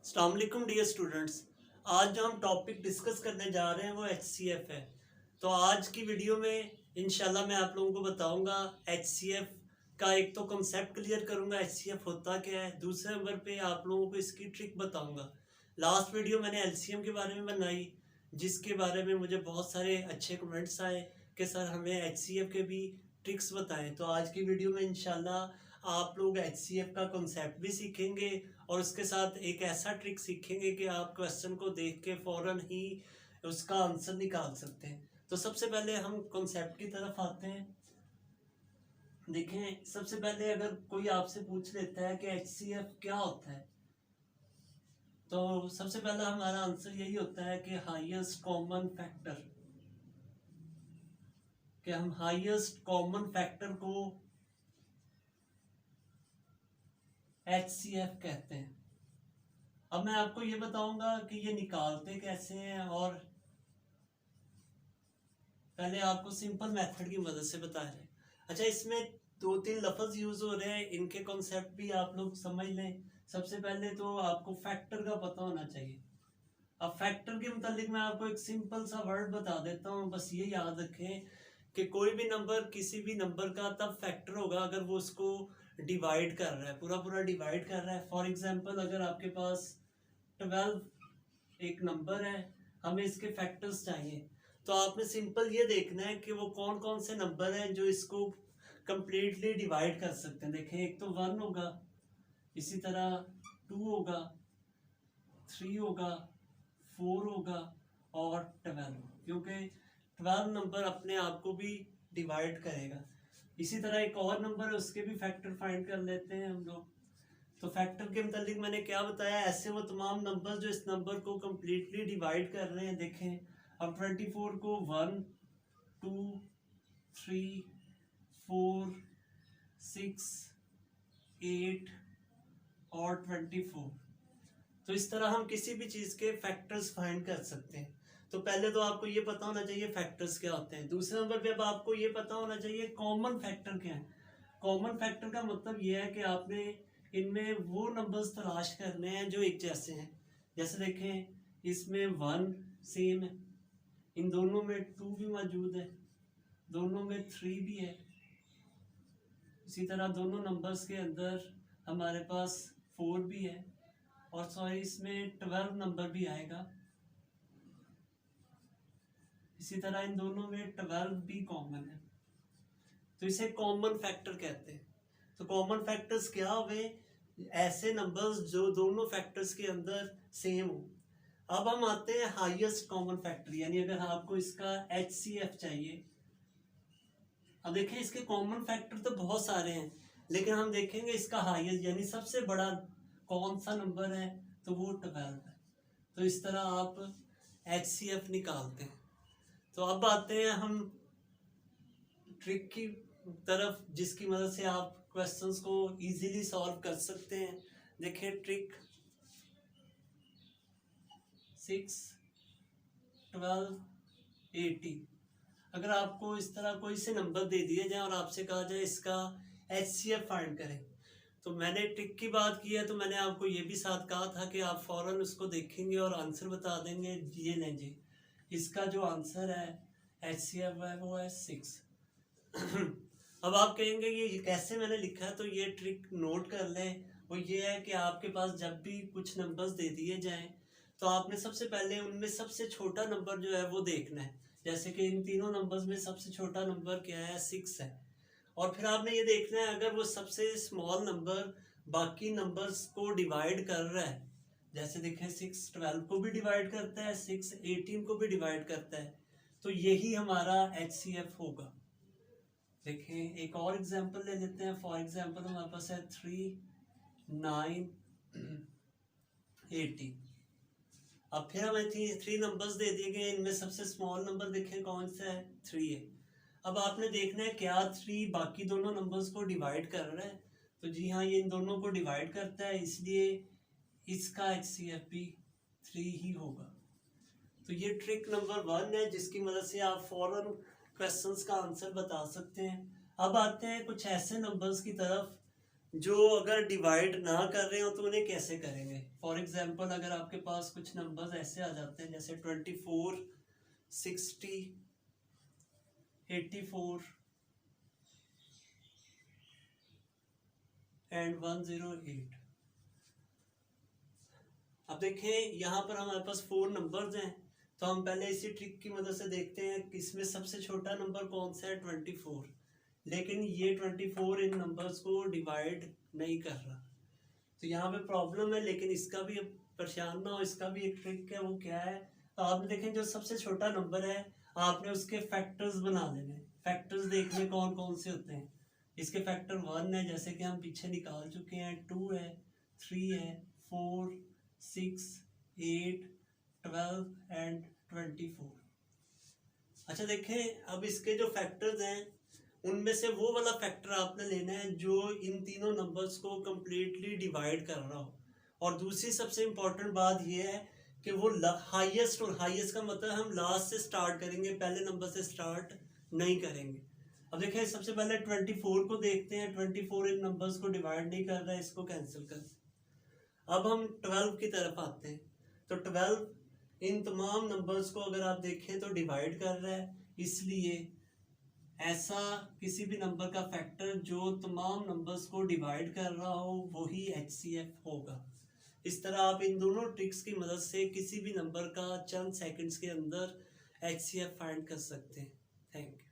अस्सलाम वालेकुम dear students. आज जो हम टॉपिक डिस्कस करने जा रहे हैं वो HCF है। तो आज की वीडियो में इंशाल्लाह मैं आप लोगों को बताऊंगा HCF का एक तो कॉन्सेप्ट क्लियर करूंगा, HCF होता क्या है। दूसरे नंबर पे आप लोगों को इसकी ट्रिक बताऊंगा। लास्ट वीडियो मैंने LCM के बारे में बनाई, जिसके बारे में मुझे बहुत सारे अच्छे कमेंट्स आए कि सर हमें HCF के भी ट्रिक्स बताएं। तो आज की वीडियो में इंशाल्लाह आप लोग HCF का कॉन्सेप्ट भी सीखेंगे और उसके साथ एक ऐसा ट्रिक सीखेंगे कि आप क्वेश्चन को देख के फौरन ही उसका आंसर निकाल सकते हैं। तो सबसे पहले हम कॉन्सेप्ट की तरफ आते हैं। देखें, सबसे पहले अगर कोई आपसे पूछ लेता है कि HCF क्या होता है, तो सबसे पहला हमारा आंसर यही होता है कि हाईएस्ट कॉमन फैक्टर, कि हम हाईएस्ट कॉमन फैक्टर को HCF कहते हैं। अब मैं आपको ये बताऊंगा कि ये निकालते कैसे हैं, और पहले आपको सिंपल मेथड की मदद से बता रहे हैं। अच्छा, इसमें दो तीन लफ्ज यूज हो रहे हैं, इनके कॉन्सेप्ट भी आप लोग समझ लें। सबसे पहले तो आपको फैक्टर का पता होना चाहिए। अब फैक्टर के मुतालिक मैं आपको एक सिंपल सा वर्ड बता देता हूँ, बस ये याद रखें कि कोई भी नंबर किसी भी नंबर का तब फैक्टर होगा अगर वो उसको डिवाइड कर रहा है, पूरा पूरा डिवाइड कर रहा है। फॉर एग्जांपल, अगर आपके पास 12 एक नंबर है, हमें इसके फैक्टर्स चाहिए, तो आपने सिंपल ये देखना है कि वो कौन कौन से नंबर हैं जो इसको कंप्लीटली डिवाइड कर सकते हैं। देखें, एक तो 1 होगा, इसी तरह 2 होगा, 3 होगा, 4 होगा और 12, क्योंकि 12 नंबर अपने आप को भी डिवाइड करेगा। इसी तरह एक और नंबर है, उसके भी फैक्टर फाइंड कर लेते हैं हम लोग। तो फैक्टर के मुतालिक मैंने क्या बताया, ऐसे वो तमाम नंबर जो इस नंबर को कम्प्लीटली डिवाइड कर रहे हैं। देखें, अब 24 को 1, 2, 3, 4, 6, 8 और 24। तो इस तरह हम किसी भी चीज़ के फैक्टर्स फाइंड कर सकते हैं। तो पहले तो आपको ये पता होना चाहिए फैक्टर्स क्या होते हैं। दूसरे नंबर पे अब आपको ये पता होना चाहिए कॉमन फैक्टर क्या है। कॉमन फैक्टर का मतलब ये है कि आपने इनमें वो नंबर्स तलाश करने हैं जो एक जैसे हैं। जैसे देखें, इसमें 1 सेम है, इन दोनों में 2 भी मौजूद है, दोनों में 3 भी है। इसी तरह दोनों नंबर्स के अंदर हमारे पास 4 भी है, और सॉरी इसमें 12 नंबर भी आएगा। इसी तरह इन दोनों में 12 भी कॉमन है, तो इसे कॉमन फैक्टर कहते हैं। तो कॉमन फैक्टर्स क्या हुए, ऐसे नंबर्स जो दोनों फैक्टर्स के अंदर सेम हो। अब हम आते हैं हाईएस्ट कॉमन फैक्टर, यानी अगर आपको इसका HCF चाहिए। अब देखें, इसके कॉमन फैक्टर तो बहुत सारे हैं, लेकिन हम देखेंगे इसका हाईएस्ट यानी सबसे बड़ा कौन सा नंबर है, तो वो 12 है। तो इस तरह आप HCF निकालते हैं। तो अब आते हैं हम ट्रिक की तरफ, जिसकी मदद से आप क्वेश्चंस को इजीली सॉल्व कर सकते हैं। देखिए, ट्रिक 6, 12, 80। अगर आपको इस तरह कोई से नंबर दे दिए जाए और आपसे कहा जाए इसका HCF फाइंड करें, तो मैंने ट्रिक की बात की है, तो मैंने आपको ये भी साथ कहा था कि आप फौरन उसको देखेंगे और आंसर बता देंगे। ये लें जी, इसका जो आंसर है HCF है वो है 6। अब आप कहेंगे ये कैसे मैंने लिखा है, तो ये ट्रिक नोट कर लें। वो ये है कि आपके पास जब भी कुछ नंबर्स दे दिए जाएं, तो आपने सबसे पहले उनमें सबसे छोटा नंबर जो है वो देखना है। जैसे कि इन तीनों नंबर्स में सबसे छोटा नंबर क्या है, 6 है। और फिर आपने ये देखना है अगर वो सबसे स्मॉल नंबर बाकी नंबर्स को डिवाइड कर रहा है। जैसे देखें, 6 12 को भी डिवाइड करता है, 6 18 को भी डिवाइड करता है, तो यही हमारा HCF होगा। देखें, एक और एग्जांपल ले लेते हैं। फॉर एग्जांपल हमारे पास है 3, 9, 80। अब फिर हमें थ्री नंबर्स दे दिए गए, इनमें सबसे स्मॉल नंबर देखें कौन सा है, 3 है। अब आपने देखना है क्या 3 बाकी दोनों नंबर्स को डिवाइड कर रहा है, तो जी हाँ, ये इन दोनों को डिवाइड करता है, इसलिए इसका HCF भी 3 ही होगा। तो ये ट्रिक नंबर 1 है, जिसकी मदद से आप फौरन क्वेश्चंस का आंसर बता सकते हैं। अब आते हैं कुछ ऐसे नंबर्स की तरफ जो अगर डिवाइड ना कर रहे हो तो उन्हें कैसे करेंगे। फॉर एग्जांपल अगर आपके पास कुछ नंबर्स ऐसे आ जाते हैं जैसे 24, 60, 84 एंड 108। अब देखें यहाँ पर हमारे पास 4 नंबर्स हैं, तो हम पहले इसी ट्रिक की मदद से देखते हैं कि इसमें सबसे छोटा नंबर कौन सा है, 24। लेकिन ये 24 इन नंबर्स को डिवाइड नहीं कर रहा, तो यहाँ पे प्रॉब्लम है। लेकिन इसका भी परेशान ना हो, इसका भी एक ट्रिक है। वो क्या है, तो आप देखें जो सबसे छोटा नंबर है आपने उसके फैक्टर्स बना लेने। फैक्टर्स देखने कौन कौन से होते हैं। इसके फैक्टर 1 है, जैसे कि हम पीछे निकाल चुके हैं, 2 है, 3 है, 4, 6, 8, 12 एंड 24। अच्छा देखें, अब इसके जो फैक्टर्स हैं उनमें से वो वाला फैक्टर आपने लेना है जो इन तीनों नंबर्स को कंप्लीटली डिवाइड कर रहा हो। और दूसरी सबसे इंपॉर्टेंट बात ये है कि वो हाईएस्ट, और हाईएस्ट का मतलब हम लास्ट से स्टार्ट करेंगे, पहले नंबर से स्टार्ट नहीं करेंगे। अब देखें सबसे पहले 24 को देखते हैं। 24 इन नंबर्स को डिवाइड नहीं कर रहा है, इसको कैंसिल कर। अब हम 12 की तरफ आते हैं, तो 12 इन तमाम नंबर्स को अगर आप देखें तो डिवाइड कर रहा है, इसलिए ऐसा किसी भी नंबर का फैक्टर जो तमाम नंबर्स को डिवाइड कर रहा हो वही HCF होगा। इस तरह आप इन दोनों ट्रिक्स की मदद से किसी भी नंबर का चंद सेकंड्स के अंदर HCF फाइंड कर सकते हैं। Thank you.